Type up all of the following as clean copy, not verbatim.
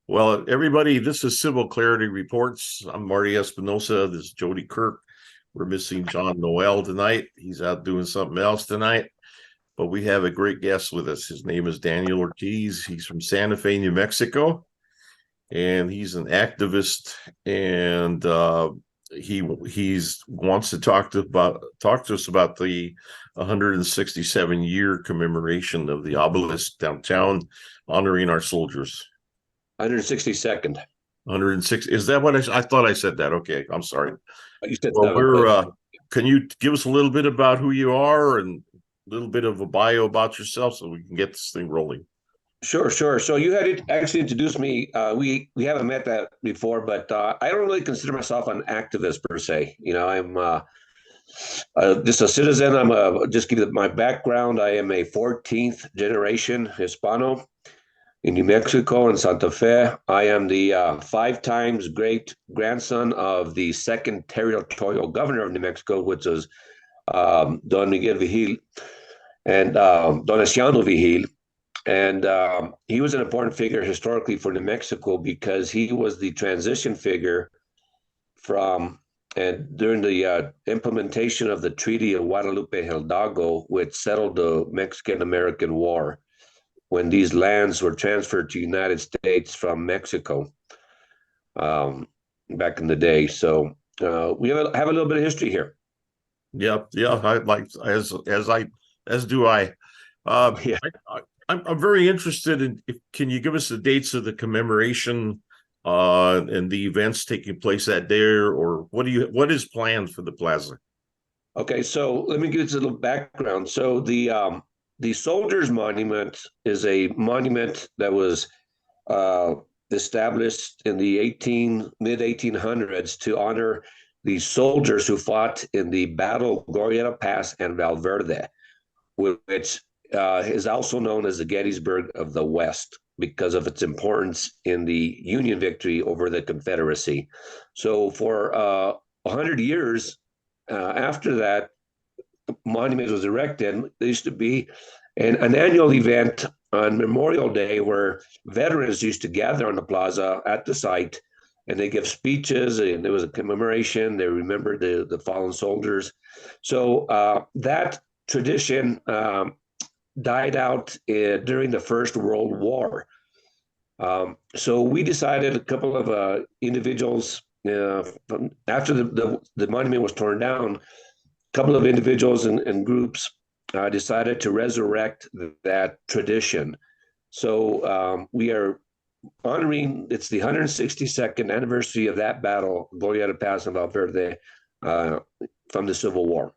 Well, everybody, this is Civil Clarity Reports. I'm Marty Espinosa. This is Jody Kirk. We're missing John Noel tonight. He's out doing something else tonight, but we have a great guest with us. His name is Daniel Ortiz. He's from Santa Fe, New Mexico, and he's an activist. And he's wants to talk to us about the 167-year commemoration of the obelisk downtown, honoring our soldiers. 162nd. 106. Is that what I thought I said that? Okay, I'm sorry. You said Well, seven, but can you give us a little bit about who you are and a little bit of a bio about yourself so we can get this thing rolling? sure. So you had actually introduced me. We haven't met that before, but I don't really consider myself an activist per se. I'm just a citizen. Just give you my background. I am a 14th generation Hispano in New Mexico and Santa Fe. I am the 5 times great grandson of the second territorial governor of New Mexico, which was Don Miguel Vigil and Don Estiano Vigil. And he was an important figure historically for New Mexico because he was the transition figure from and during the implementation of the Treaty of Guadalupe Hidalgo, which settled the Mexican-American War when these lands were transferred to the United States from Mexico back in the day. So we have a little bit of history here. Yeah. I like as do I. Yeah. I'm very interested in. Can you give us the dates of the commemoration and the events taking place that day, or what is planned for the plaza? Okay, so let me give you a little background. So the Soldiers Monument is a monument that was uh, established in the mid 1800s to honor the soldiers who fought in the Battle of Glorieta Pass and Valverde, which is also known as the Gettysburg of the West because of its importance in the Union victory over the Confederacy. So for 100 years after that monument was erected, there used to be an annual event on Memorial Day where veterans used to gather on the plaza at the site and they give speeches and there was a commemoration. They remembered the fallen soldiers. So that tradition died out during the First World War. So we decided, a couple of individuals, after the monument was torn down, a couple of individuals and groups decided to resurrect that tradition. So we are honoring, it's the 162nd anniversary of that battle, Glorieta Pass and Valverde, from the Civil War.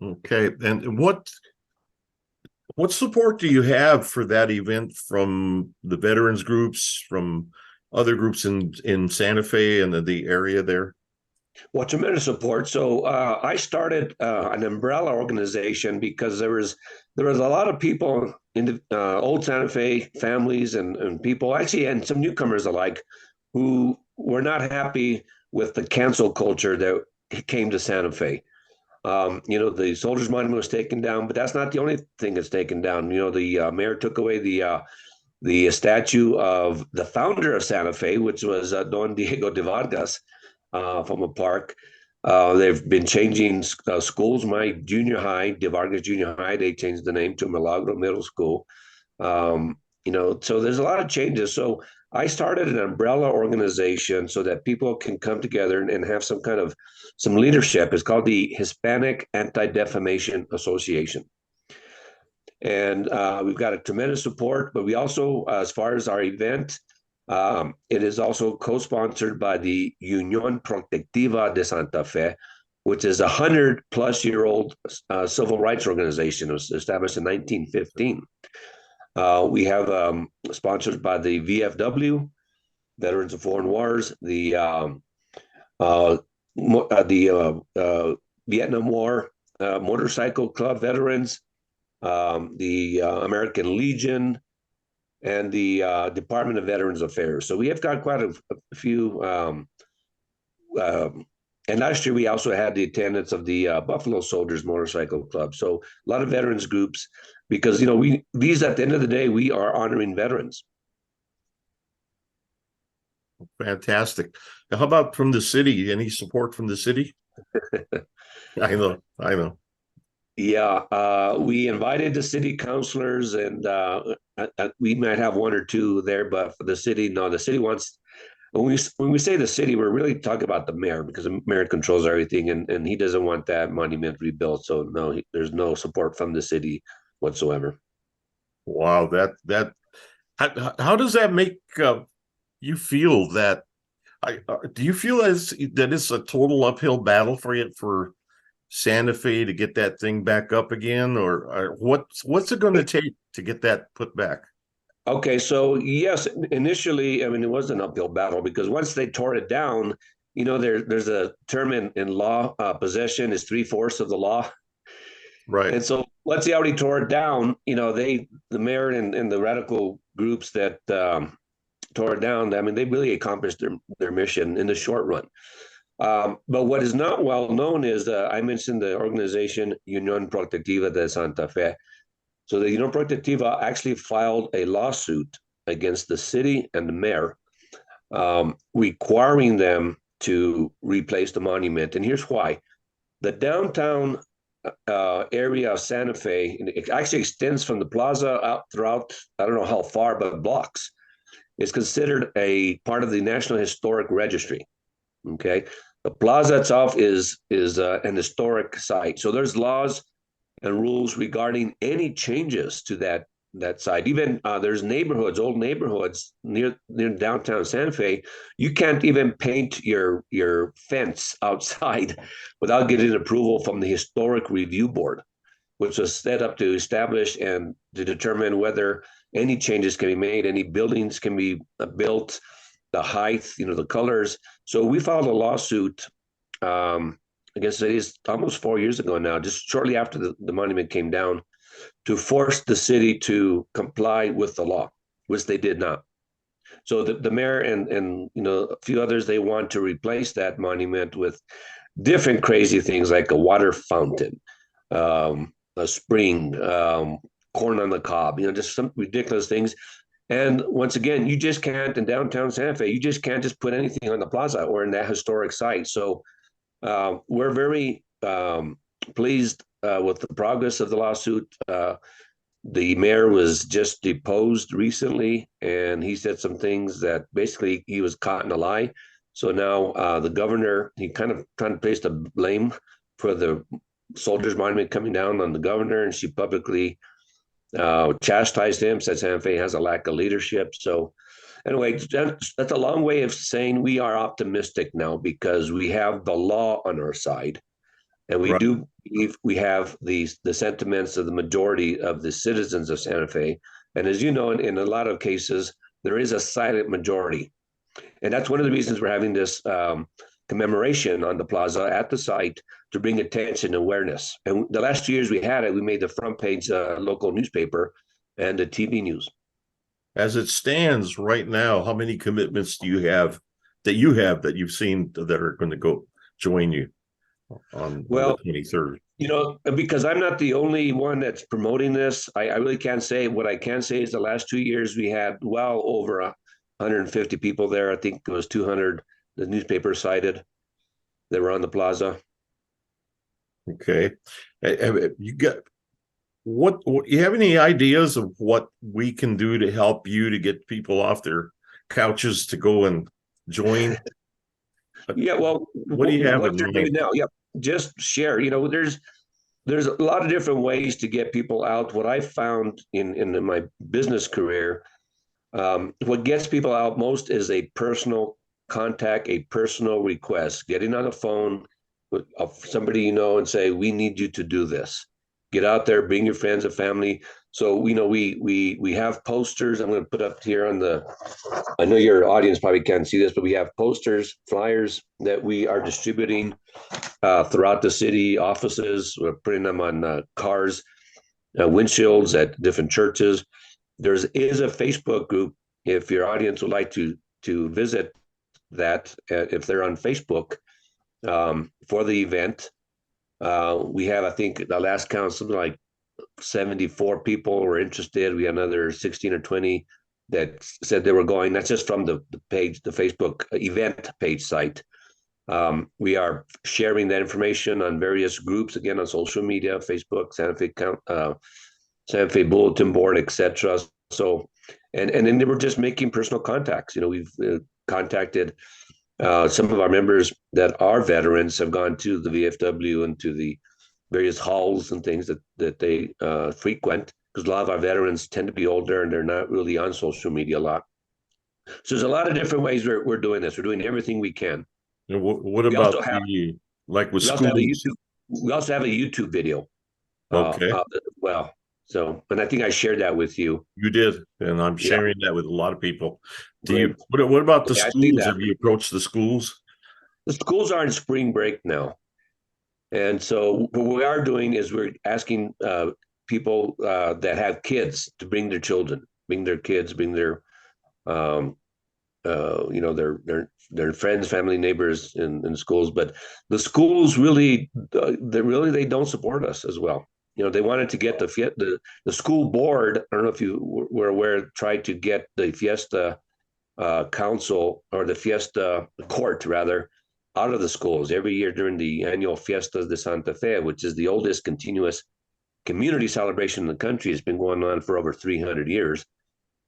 Okay, and what support do you have for that event from the veterans groups, from other groups in Santa Fe and the area there? Well, tremendous support. So I started an umbrella organization because there was a lot of people in the old Santa Fe families and people actually, and some newcomers alike, who were not happy with the cancel culture that came to Santa Fe. The Soldiers Monument was taken down, but that's not the only thing that's taken down. The mayor took away the statue of the founder of Santa Fe, which was Don Diego de Vargas, from a park. They've been changing schools. My junior high, De Vargas Junior High, they changed the name to Milagro Middle School. So there's a lot of changes. So I started an umbrella organization so that people can come together and have some leadership. It's called the Hispanic Anti-Defamation Association. And we've got a tremendous support, but we also, as far as our event, it is also co-sponsored by the Unión Protectiva de Santa Fe, which is a 100-plus-year-old civil rights organization. It was established in 1915. We have sponsored by the VFW, Veterans of Foreign Wars, the Vietnam War Motorcycle Club veterans, the American Legion, and the Department of Veterans Affairs. So we have got quite a few. And last year we also had the attendance of the Buffalo Soldiers Motorcycle Club. So a lot of veterans groups, because these, at the end of the day, we are honoring veterans. Fantastic. Now, how about from the city? Any support from the city? I know. Yeah, we invited the city councilors, and we might have one or two there, but for the city, no, the city wants. When we say the city, we're really talking about the mayor, because the mayor controls everything, and he doesn't want that monument rebuilt. So no, there's no support from the city whatsoever. Wow, how does that make you feel? That do you feel as that it's a total uphill battle for you for Santa Fe to get that thing back up again, or what's it going to take to get that put back? Okay, so yes, initially, I mean, it was an uphill battle because once they tore it down, there's a term in law, possession is three-fourths of the law. Right. And so once they already tore it down, the mayor and the radical groups that tore it down, I mean, they really accomplished their mission in the short run. But what is not well known is I mentioned the organization Unión Protectiva de Santa Fe. So the Unión Protectiva actually filed a lawsuit against the city and the mayor, requiring them to replace the monument. And here's why. The downtown area of Santa Fe, it actually extends from the plaza out throughout, I don't know how far, but blocks, is considered a part of the National Historic Registry. Okay. The plaza itself is an historic site. So there's laws and rules regarding any changes to that site. Even there's old neighborhoods near downtown Santa Fe. You can't even paint your fence outside without getting approval from the Historic Review Board, which was set up to establish and to determine whether any changes can be made, any buildings can be built, the height, the colors. So we filed a lawsuit. I guess it is almost 4 years ago now, just shortly after the monument came down, to force the city to comply with the law, which they did not. So the mayor and a few others, they want to replace that monument with different crazy things like a water fountain, a spring, corn on the cob, just some ridiculous things. And once again, you just can't, in downtown Santa Fe, you just can't just put anything on the plaza or in that historic site. So we're very pleased with the progress of the lawsuit. The mayor was just deposed recently, and he said some things that basically he was caught in a lie. So now the governor, he kind of placed the blame for the soldiers' monument coming down on the governor, and she publicly chastised him, said Santa Fe has a lack of leadership. So anyway, that's a long way of saying we are optimistic now because we have the law on our side, and we Right. do believe we have the sentiments of the majority of the citizens of Santa Fe. And as you know, in a lot of cases, there is a silent majority, and that's one of the reasons we're having this commemoration on the plaza at the site to bring attention and awareness. And the last 2 years we had it, we made the front page local newspaper and the TV news. As it stands right now, how many commitments do you have that you've seen that are going to go join you on the 23rd? Because I'm not the only one that's promoting this, I really can't say. What I can say is the last 2 years we had well over 150 people there. I think it was 200, the newspaper cited, that were on the plaza. Okay. You got what you have any ideas of what we can do to help you to get people off their couches to go and join? Yeah, well, what do you have what in you're mind? doing now, yeah, just share. There's a lot of different ways to get people out. What I found in my business career, what gets people out most is a personal contact, a personal request, getting on the phone with somebody and say, we need you to do this. Get out there, bring your friends and family. So we have posters. I'm going to put up here on the. I know your audience probably can't see this, but we have posters, flyers that we are distributing throughout the city offices. We're putting them on cars, windshields at different churches. There is a Facebook group. If your audience would like to visit that, if they're on Facebook for the event, we have, I think, the last count, something like 74 people were interested. We had another 16 or 20 that said they were going. That's just from the page, the Facebook event page site. We are sharing that information on various groups, again on social media, Facebook, Santa Fe Bulletin Board, etc. So, and then they were just making personal contacts. We've contacted some of our members that are veterans, have gone to the VFW and to the various halls and things that they frequent, because a lot of our veterans tend to be older and they're not really on social media a lot. So there's a lot of different ways we're doing this. We're doing everything we can. And what We about also have like with we also have a schools? YouTube we also have a YouTube video Okay, as well. So, and I think I shared that with you. you did, and I'm Yeah, sharing that with a lot of people. Do great. you? What about the Yeah, I see schools? that. Have you approached the schools? The schools are in spring break now. And so what we are doing is we're asking people that have kids to bring their children, bring their kids, bring their um, their friends, family, neighbors in schools. But the schools really, they don't support us as well. They wanted to get the school board. I don't know if you were aware, tried to get the Fiesta council, or the Fiesta court rather, out of the schools every year during the annual Fiestas de Santa Fe, which is the oldest continuous community celebration in the country. It's been going on for over 300 years.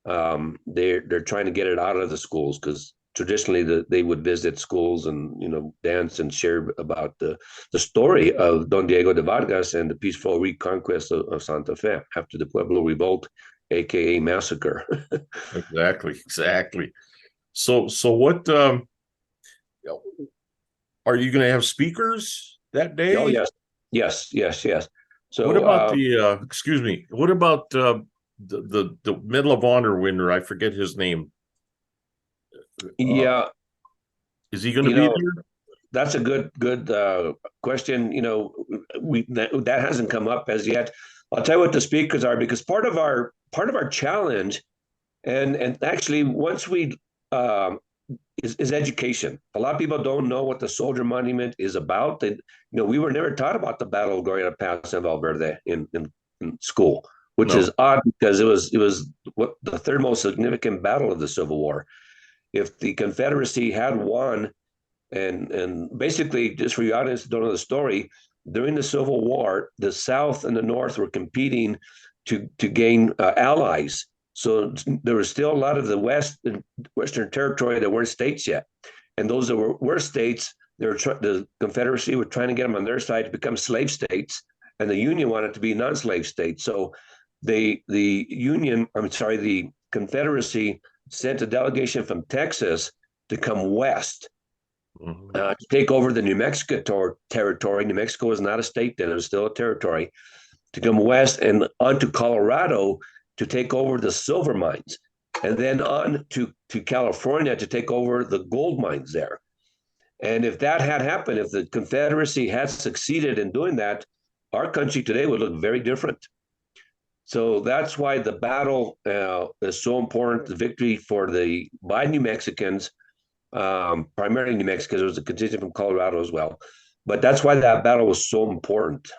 They're trying to get it out of the schools, because traditionally they would visit schools and dance and share about the story of Don Diego de Vargas and the peaceful reconquest of Santa Fe after the Pueblo Revolt, aka massacre. Exactly. So what? Are you going to have speakers that Oh day? yes, yes. What So about the? Excuse me. What about the Medal of Honor winner? I forget his name. Uh, yeah, is he going to you be know there? that's a good question. That hasn't come up as yet. I'll tell you what the speakers are, because part of our challenge, and actually once we um, is education. A lot of people don't know what the soldier monument is about. We were never taught about the Battle of Glorieta Pass and Valverde in school, which is No. odd, because it was what the third most significant battle of the Civil War. If the Confederacy had won, and basically, just for your audience who don't know the story, during the Civil War, the South and the North were competing to gain allies. So there was still a lot of the Western territory that weren't states yet, and those that were states, the Confederacy were trying to get them on their side to become slave states, and the Union wanted to be non-slave states. So the Confederacy sent a delegation from Texas to come west Mhm. to take over the New Mexico territory. New Mexico was not a state then; it was still a territory. To come west and onto Colorado to take over the silver mines, and then on to California to take over the gold mines there. And if that had happened, if the Confederacy had succeeded in doing that, our country today would look very different. So that's why the battle is so important. The victory by New Mexicans, primarily New Mexico, there was a contingent from Colorado as well. But that's why that battle was so important.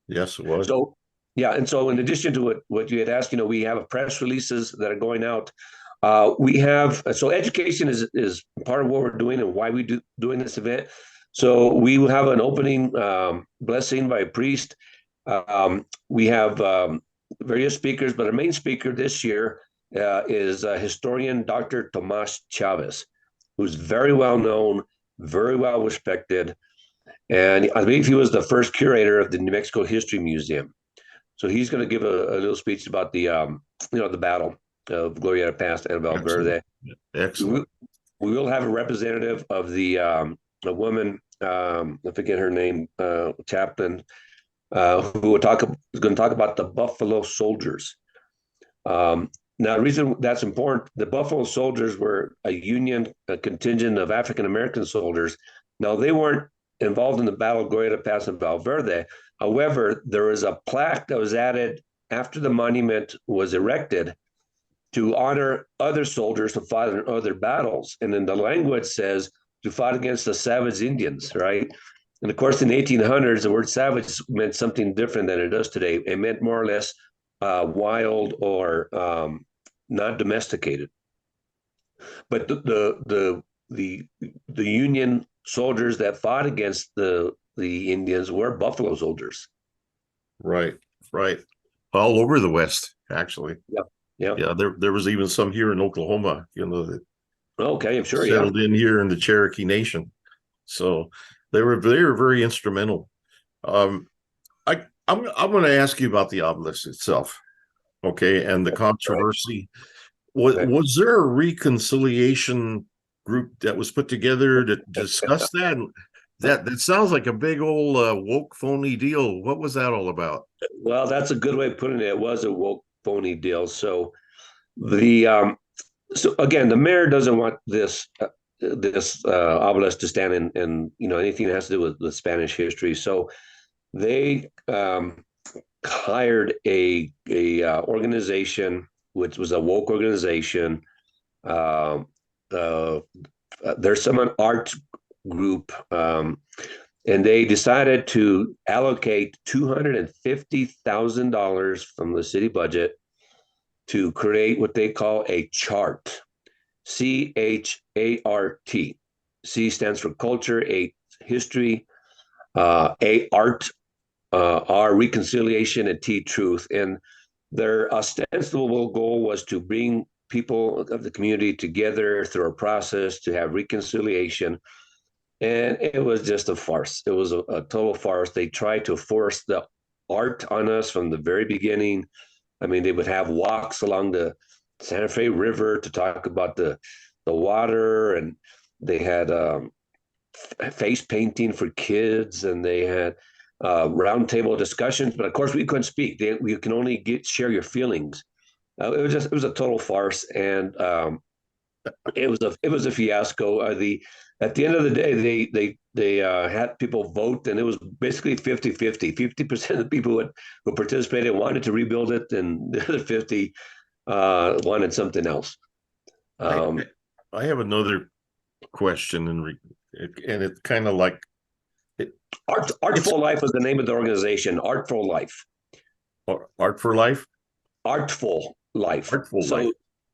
Yes, it was. So, yeah, and so in addition to what you had asked, we have press releases that are going out. We have so education is part of what we're doing and why we doing this event. So we will have an opening blessing by a priest. We have various speakers, but our main speaker this year is historian Dr. Tomas Chavez, who's very well known, very well respected, and I believe he was the first curator of the New Mexico History Museum. So he's going to give a little speech about the battle of Glorieta Pass and Excellent. Valverde. We will, Excellent. we will have a representative of a woman, I forget her name, chaplain, who is going to talk about the Buffalo Soldiers. Now, the reason that's important, the Buffalo Soldiers were a contingent of African American soldiers. Now, they weren't involved in the Battle of Glorieta Pass and Valverde. However, there is a plaque that was added after the monument was erected to honor other soldiers who fought in other battles. And then the language says to fight against the savage Indians, right? And of course, in the 1800s, the word savage meant something different than it does today. It meant more or less wild or not domesticated. But the Union soldiers that fought against the Indians were buffalo soldiers. Right, right. All over the West, actually. Yeah, yeah. Yeah, there was even some here in Oklahoma, that Okay, I'm sure. settled in here in the Cherokee Nation. So they were very instrumental. Um, I'm going to ask you about the obelisk itself, okay, and the controversy. Was there a reconciliation group that was put together to discuss that? That sounds like a big old woke phony deal. What was that all about? Well, that's a good way of putting it. It was a woke phony deal. So the so again, the mayor doesn't want this obelisk to stand in anything that has to do with Spanish history. So they hired a organization which was a woke organization. Uh, uh, there's some art group, and they decided to allocate $250,000 from the city budget to create what they call a chart. CHART. C stands for culture, A history, A art, R reconciliation, and T truth. And their ostensible goal was to bring people of the community together through a process to have reconciliation. And it was just a farce. It was a total farce. They tried to force the art on us from the very beginning. I mean, they would have walks along the Santa Fe River to talk about the water, and they had face painting for kids, and they had roundtable discussions. But of course, we couldn't speak. We can only share your feelings. It was a total farce, and it was a fiasco. At the end of the day, they had people vote, and it was basically 50-50. 50% of the people who participated wanted to rebuild it, and the other 50 wanted something else. I have another question, and it's kind of like Artful Life was the name of the organization. Artful Life. Art for Life. Artful Life. Artful so, Life.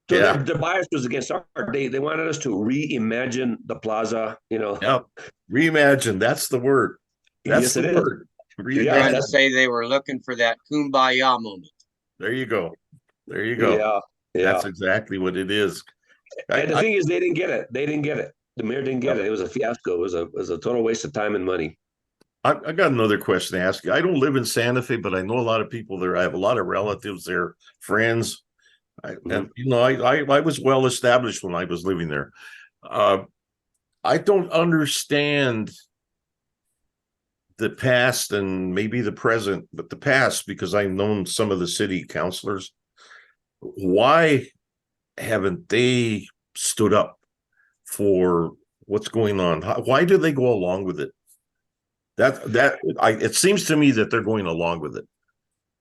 So Yeah. their bias was against art. They wanted us to reimagine the plaza. Yeah. Reimagine. That's the word. That's Yes, the word. You're trying to say they were looking for that kumbaya moment. There you go. There you go. Yeah. That's exactly what it is. And the thing is, they didn't get it. The mayor didn't get it. It was a fiasco. It was a total waste of time and money. I got another question to ask you. I don't live in Santa Fe, but I know a lot of people there. I have a lot of relatives there, friends. And I was well established when I was living there. I don't understand the past and maybe the present, but the past, because I've known some of the city councilors. Why haven't they stood up for what's going on? Why do they go along with it? It seems to me that they're going along with it,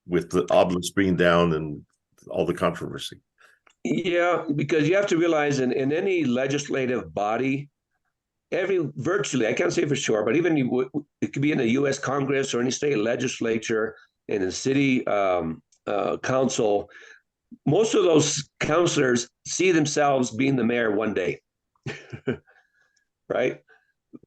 with the obelisk being down and all the controversy. Yeah, because you have to realize in any legislative body, virtually, I can't say for sure, but even it could be in the U.S. Congress or any state legislature and in city council, most of those councilors see themselves being the mayor one day, right?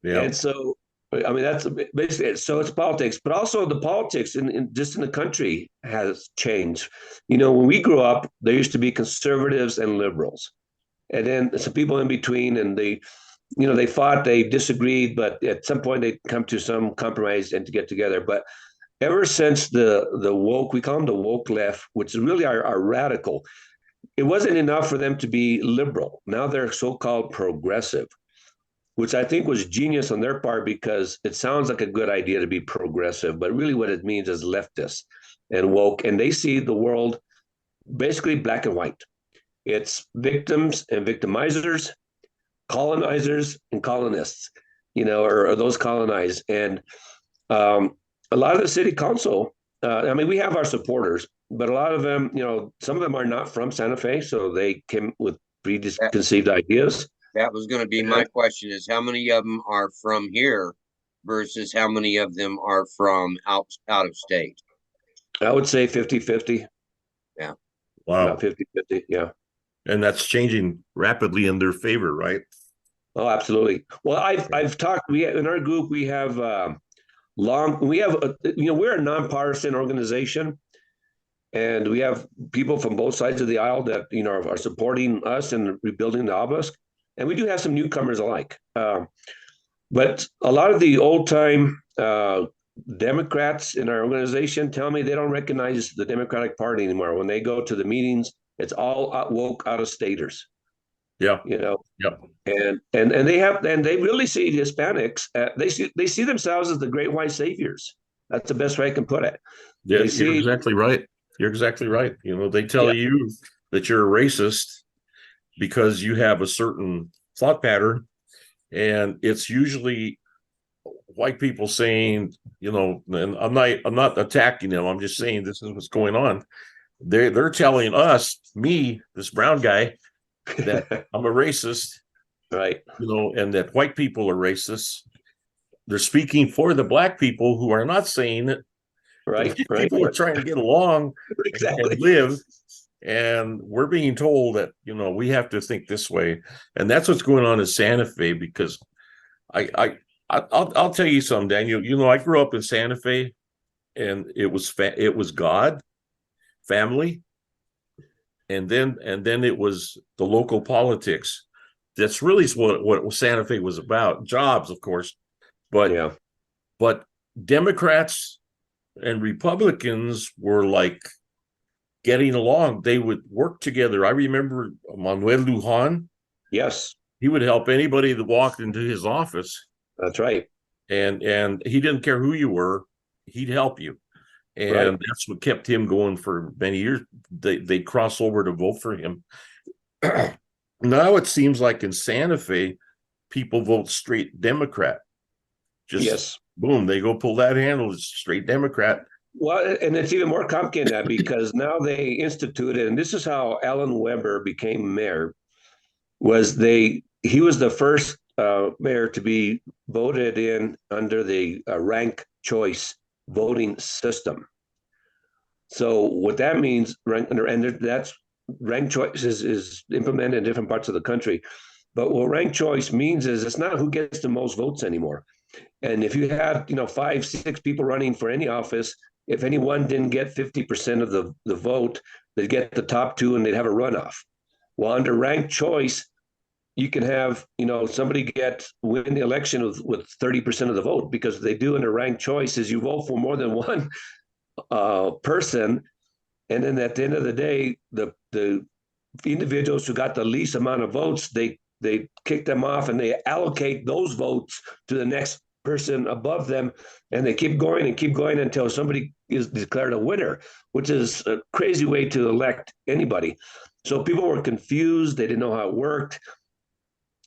Yeah. And so, I mean, that's basically it. So it's politics, but also the politics in the country has changed. When we grew up, there used to be conservatives and liberals, and then some people in between, and they fought, they disagreed, but at some point they come to some compromise and to get together. But ever since the woke, we call them the woke left, which is really our radical, it wasn't enough for them to be liberal. Now they're so-called progressive, which I think was genius on their part, because it sounds like a good idea to be progressive, but really what it means is leftist and woke. And they see the world basically black and white. It's victims and victimizers, colonizers and colonists, or those colonized. And a lot of the city council, we have our supporters, but a lot of them, some of them are not from Santa Fe, so they came with preconceived ideas. That was going to be my question, is how many of them are from here versus how many of them are from out of state? I would say 50-50. Yeah. Wow. About 50-50. Yeah. And that's changing rapidly in their favor, right? Oh, absolutely. Well, I've talked. We in our group we have we're a nonpartisan organization, and we have people from both sides of the aisle that are supporting us in rebuilding the obelisk, and we do have some newcomers alike. But a lot of the old time Democrats in our organization tell me they don't recognize the Democratic Party anymore. When they go to the meetings, it's all woke out of staters. Yeah. Yeah. Yeah. And they really see the Hispanics. They see themselves as the great white saviors. That's the best way I can put it. Yeah, They you're see, exactly right. You're exactly right. They tell yeah, you that you're a racist because you have a certain thought pattern, and it's usually white people saying, and I'm not attacking them. I'm just saying this is what's going on. They're telling us, me, this brown guy, that I'm a racist, right, and that white people are racist. They're speaking for the black people who are not saying it. right. People are trying to get along Exactly. and live, and we're being told that we have to think this way, and that's what's going on in Santa Fe. Because I'll tell you something, Daniel. I grew up in Santa Fe, and it was God, family, and then it was the local politics. That's really what Santa Fe was about. Jobs, of course, but Yeah, but Democrats and Republicans were like getting along. They would work together. I remember Manuel Lujan. yes, He would help anybody that walked into his office, that's right, and he didn't care who you were. He'd help you. right. And that's what kept him going for many years. They cross over to vote for him. Now it seems like in Santa Fe, people vote straight Democrat. Just Yes. boom, they go pull that handle. It's straight Democrat. Well, and it's even more complicated than that because now they instituted, and this is how Alan Weber became mayor. He was the first mayor to be voted in under the rank choice voting system. So what that means, that's rank choice is implemented in different parts of the country. But what rank choice means is it's not who gets the most votes anymore. And if you had, 5, 6 people running for any office, if anyone didn't get 50% of the vote, they'd get the top 2 and they'd have a runoff. Well, under ranked choice, you can have, somebody win the election with 30% of the vote, because they do under ranked choice is you vote for more than one person. And then at the end of the day, the individuals who got the least amount of votes, they kick them off and they allocate those votes to the next person above them, and they keep going until somebody is declared a winner, which is a crazy way to elect anybody. So people were confused, they didn't know how it worked,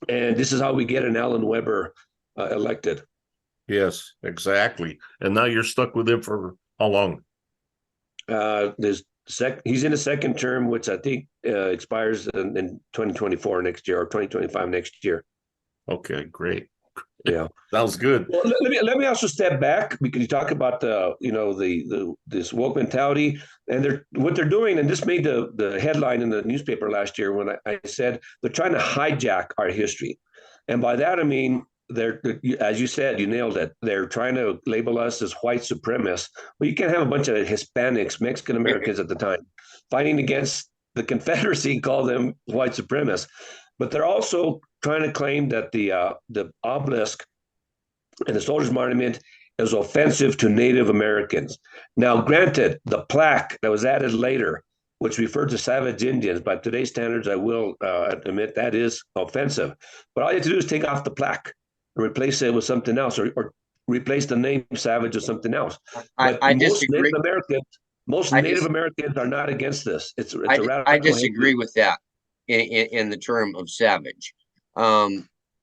and this is how we get an Alan Weber elected. Yes, exactly. And now you're stuck with him for how long? He's in a second term, which I think expires in 2024 next year, or 2025 next year. Okay, great. Yeah, sounds good. Well, let me also step back, because you talk about this woke mentality, and what they're doing, and this made the headline in the newspaper last year when I said they're trying to hijack our history, and by that I mean they're, as you said, you nailed it. They're trying to label us as white supremacists. Well, you can't have a bunch of Hispanics, Mexican Americans at the time fighting against the Confederacy, call them white supremacists. But they're also trying to claim that the obelisk and the soldiers' monument is offensive to Native Americans. Now, granted, the plaque that was added later, which referred to savage Indians, by today's standards, I will admit that is offensive. But all you have to do is take off the plaque and replace it with something else, or replace the name savage with something else. But I disagree. Most Native Americans are not against this. It's a radical. I disagree with that in the term of savage.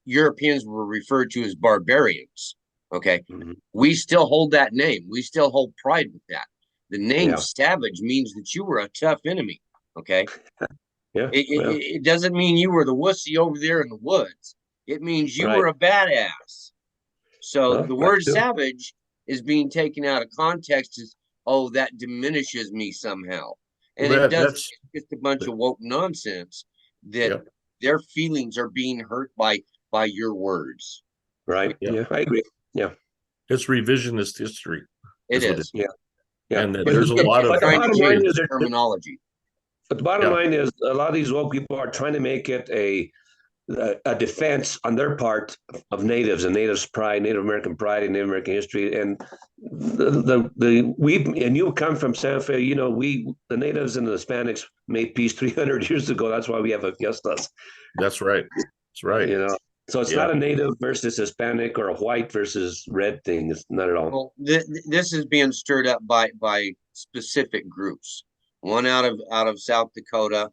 Europeans were referred to as barbarians. Okay. Mm-hmm. We still hold that name. We still hold pride with that. The name savage means that you were a tough enemy. Okay. It doesn't mean you were the wussy over there in the woods. It means you were a badass. So the word savage is being taken out of context as, oh, that diminishes me somehow. And it doesn't. It's just a bunch of woke nonsense. that Yep. their feelings are being hurt by your words. Right. Yeah. Yeah, I agree. Yeah. It's revisionist history. It what is. Yeah. Yeah. And But there's a lot of but the trying to bottom line change is the terminology. but the bottom Yeah. line is a lot of these woke people are trying to make it a defense on their part of natives and natives pride, Native American pride and Native American history. And you come from Santa Fe, you know, the natives and the Hispanics made peace 300 years ago. That's why we have fiestas. That's right. That's right. You know, so it's Yeah. not a native versus Hispanic or a white versus red thing. It's not at all. Well, this is being stirred up by specific groups. One out of South Dakota,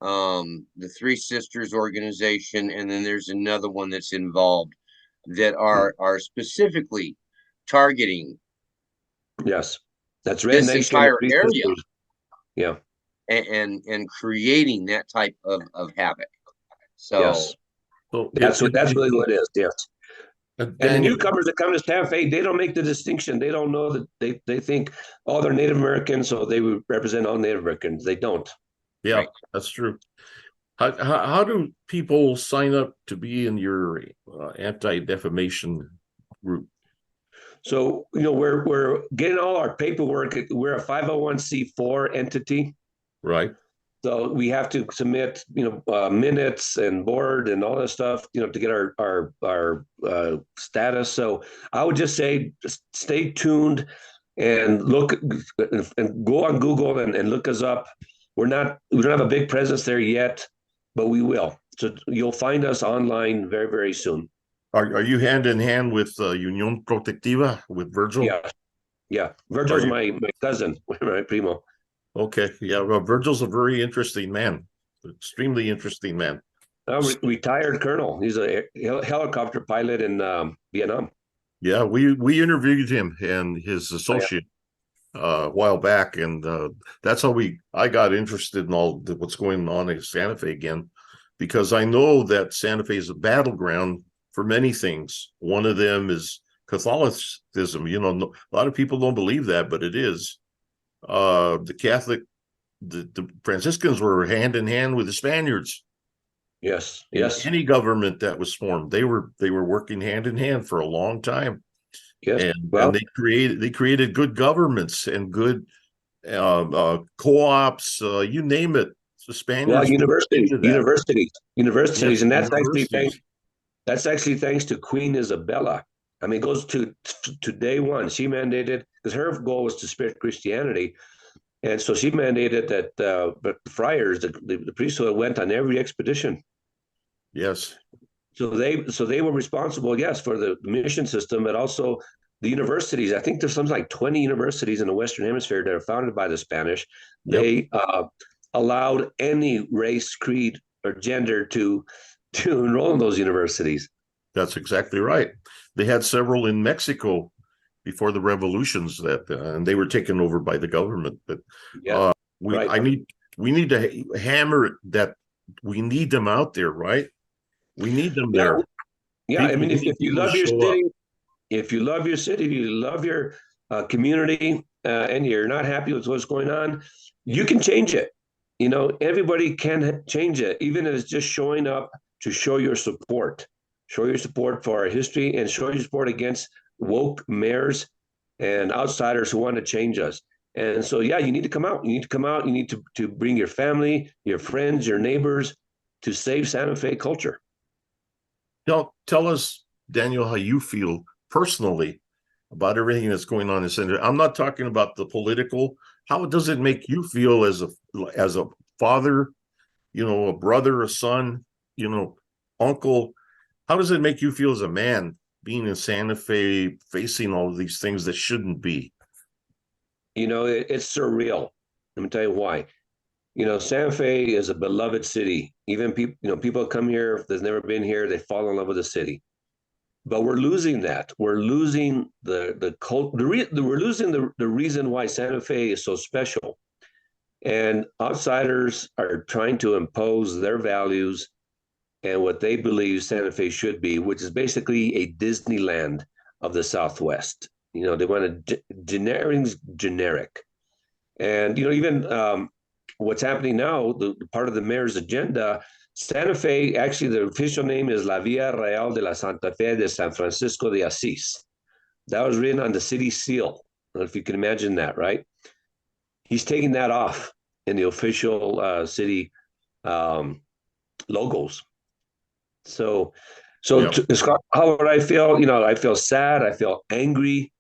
the Three Sisters organization, and then there's another one that's involved that are specifically targeting Yes, that's Red this Nation. entire area Yeah. and creating that type of havoc. So Yes. So That's really what it is. Yes. And the Daniel, newcomers that come to Santa Fe, they don't make the distinction. They don't know that they think, oh, they're Native Americans, so they would represent all Native Americans. They don't. yeah, Right. that's true. How do people sign up to be in your anti-defamation group? So, you know, we're getting all our paperwork. We're a 501c4 entity. Right. So we have to submit, you know, minutes and board and all that stuff, you know, to get our status. So I would just say, just stay tuned and look and go on Google and look us up. We don't have a big presence there yet, but we will. So you'll find us online very, very soon. Are you hand in hand with Unión Protectiva with Virgil? Yeah, yeah. Virgil's my cousin, my primo. Okay, yeah. Well, Virgil's a very interesting man, extremely interesting man. Retired colonel. He's a helicopter pilot in Vietnam. Yeah, we interviewed him and his associate a while back, and that's how I got interested in all what's going on in Santa Fe again, because I know that Santa Fe is a battleground for many things. One of them is Catholicism. You know, a lot of people don't believe that, but it is. The Catholic, the Franciscans were hand in hand with the Spaniards. Yes, In yes, any government that was formed, they were working hand in hand for a long time. yes. And they created good governments and good co-ops, you name it. The Spaniards universities, yes, and universities. that's actually thanks to Queen Isabella. I mean, it goes to day one. She mandated, because her goal was to spread Christianity, and so she mandated that the friars, the priesthood, went on every expedition. Yes. So they were responsible, yes, for the mission system, but also the universities. I think there's something like 20 universities in the Western Hemisphere that are founded by the Spanish. Yep. They allowed any race, creed, or gender to enroll in those universities. That's exactly right. They had several in Mexico before the revolutions and they were taken over by the government. But we need to hammer that. We need them out there, right? We need them there. Yeah, I mean, if you love your city, if you love your community, and you're not happy with what's going on, you can change it. You know, everybody can change it, even if it's just showing up to show your support. Show your support for our history and show your support against woke mayors and outsiders who want to change us. And so, yeah, you need to come out. You need to come out. You need to bring your family, your friends, your neighbors to save Santa Fe culture. Tell us, Daniel, how you feel personally about everything that's going on in Centotaph. I'm not talking about the political. How does it make you feel as a father, you know, a brother, a son, you know, uncle? How does it make you feel as a man being in Santa Fe, facing all of these things that shouldn't be? You know, it's surreal. Let me tell you why. You know, Santa Fe is a beloved city. Even people come here that's never been here, they fall in love with the city. But we're losing that. We're losing the cult. We're losing the reason why Santa Fe is so special. And outsiders are trying to impose their values and what they believe Santa Fe should be, which is basically a Disneyland of the Southwest. You know, they want generic. And, you know, even what's happening now, the part of the mayor's agenda Santa Fe, actually, the official name is La Via Real de la Santa Fe de San Francisco de Asís. That was written on the city seal. I don't know if you can imagine that, right? He's taking that off in the official city logos. So Yep. how would I feel? You know, I feel sad. I feel angry.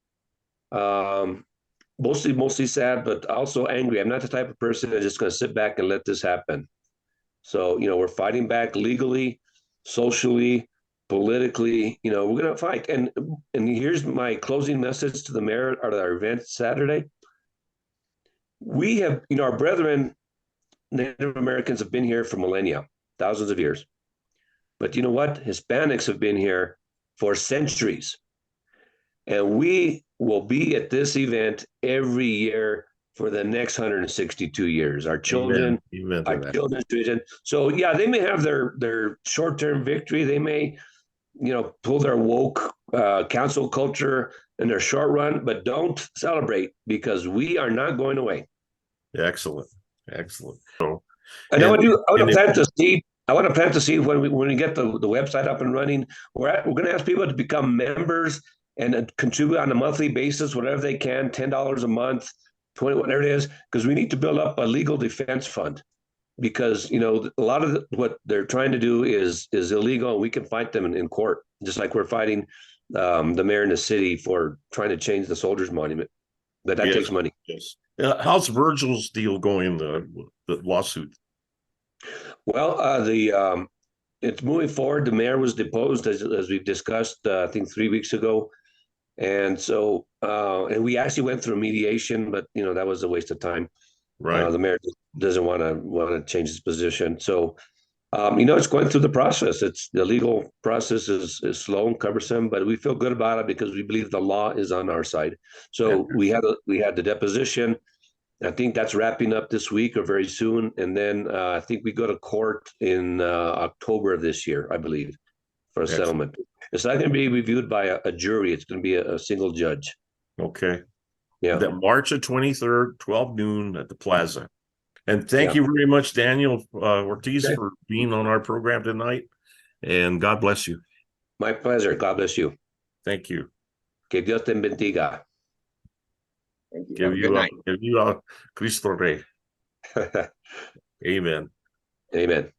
Mostly sad, but also angry. I'm not the type of person that's just going to sit back and let this happen. So, you know, we're fighting back legally, socially, politically. You know, we're going to fight. And here's my closing message to the mayor at our event Saturday. We have, you know, our brethren, Native Americans have been here for millennia, thousands of years. But you know what? Hispanics have been here for centuries. And we will be at this event every year for the next 162 years. Our children, Amen our children's children. So yeah, they may have their short-term victory. They may, you know, pull their woke council culture in their short run, but don't celebrate because we are not going away. Excellent. So, And I want to plant the seed. I want to plant the seed when we get the website up and running. We're going to ask people to become members and contribute on a monthly basis, whatever they can, $10 a month, 20, whatever it is, because we need to build up a legal defense fund. Because you know a lot of what they're trying to do is illegal, and we can fight them in court, just like we're fighting the mayor in the city for trying to change the soldiers' monument. But that takes money. Yes. How's Virgil's deal going? The lawsuit. Well, it's moving forward. The mayor was deposed, as we've discussed, I think 3 weeks ago, and so and we actually went through mediation, but you know that was a waste of time. Right. The mayor doesn't want to change his position, so you know it's going through the process. It's the legal process is slow and cumbersome, but we feel good about it because we believe the law is on our side. So we had the deposition. I think that's wrapping up this week or very soon. And then I think we go to court in October of this year, I believe, for a settlement. It's not going to be reviewed by a jury. It's going to be a single judge. Okay. Yeah. That March 23rd, 12 noon at the plaza. And thank you very much, Daniel Ortiz, for being on our program tonight. And God bless you. My pleasure. God bless you. Thank you. Que Dios te bendiga. Give you a Cristo Rey. Amen. Amen.